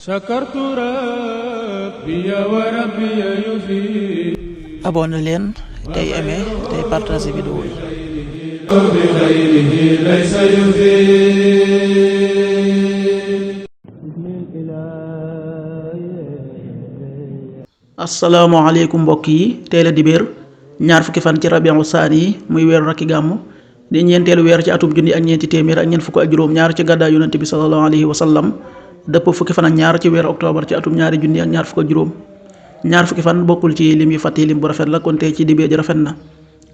sakartu rabbi wa rabbi yufi. abonné leen tey aimé tey partagé vidéo yi. bi xayrihi laysa yufi. asalaamaaleykum mbokk yi, tey la dibéer ñaar fukki fan ci rabiu saani yi muy weeru rakki gàmmu di ñeenteelu weer ci atum junni ak ñeenti téeméer ak ñeent fukk ak juróom ñaar ci gàddaay yonente bi sallallahu alayhi wa sallam dëpp fukki fan ak ñaar ci weeru octobre ci atum ñaari junni ak ñaar fukk ak juróom. ñaar fukki fan bokkul ci lim yi fàtte lim bu rafet la, kon tey ci dibéer ji rafet na.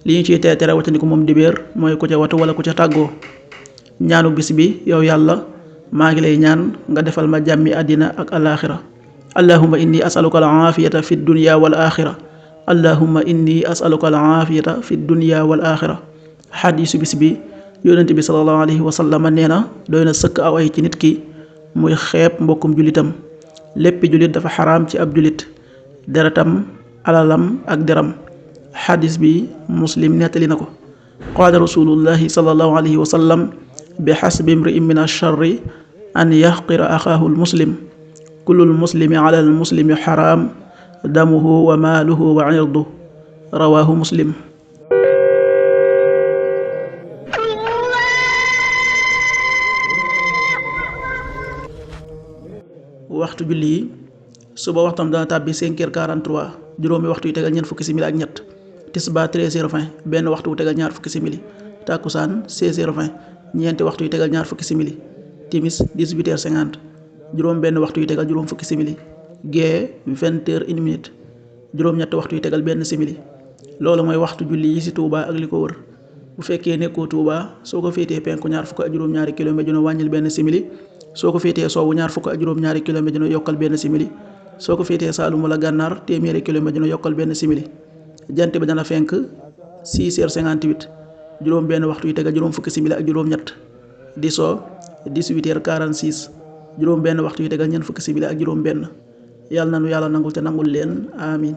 li ñu ciy tere waccandiku moom dibéer mooy ku ca watu wala ku ca tàggoo. ñaanu bis bi: yow yàlla, maa ngi lay ñaan nga defal ma jàmmi àddina ak alaaxira. allahumma inni asaluka al aafiyata fi dunya wal axira. allahumma inni asaluka al aafiyata fi dunya wal axira. xadiisu bis bi: yonent bi sallallahu alayhi wa sallam nee na, doy na sëkk aw ay ci nit ki muy xeeb mbokkum jullitam. léppi jullit dafa xaraam ci ab jullit: deretam, alalam ak deram. xadis bi muslim nettali na ko. qaala rasulullahi sallallahu alayhi wa sallam: bi xasbi imri'in min alcharri an yaxqira axaahu almuslim. kullul muslimi ala almuslimi xaraam, damuhu wa maaluhu wa irduhu. rawaahu muslim. waxtu julli yi: suba waxtam dana tàbbi 5h43, juróomi waxtu yu tegal ñeent fukki simili ak ñett. tisbaar 13h20, benn waxtu wu tegal ñaar fukki simili. takkusaan 16h20, ñeenti waxtu yu tegal ñaar fukki simili. timis 18h50, juróom benn waxtu yu tegal juróom fukki simili. gee 20h01, juróom ñett waxtu yu tegal benn simili. loolu mooy waxtu julli yi ci Touba ak li ko wër. bu fekkee nekkoo Touba, soo ko féetee penku ñaar fukk ak juróom-ñaari kilomètre dina wàññil benn simili. soo ko féetee soowu ñaar fukk ak juróom-ñaari kilomètre dina yokkal benn simili. soo ko féetee Saalum wala Gànnaar téeméeri kilomètre dina yokkal benn simili. jant bi dana fenk 6h58, juróom benn waxtu yu tegal juróom fukki simili ak juróom ñett. di soo 18h46, juróom benn waxtu yu tegal ñeent fukki simili ak juróom benn. yàlla na nu yàlla nangul te nangul leen, amin.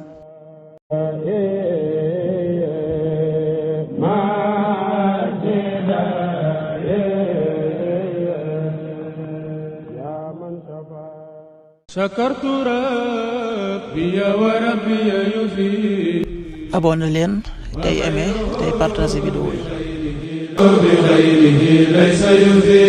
sakartu rabbi wa rabbi yufi. abonné leen tey aimé tey partagé vidéo yi. bi xayrihi laysa yufi.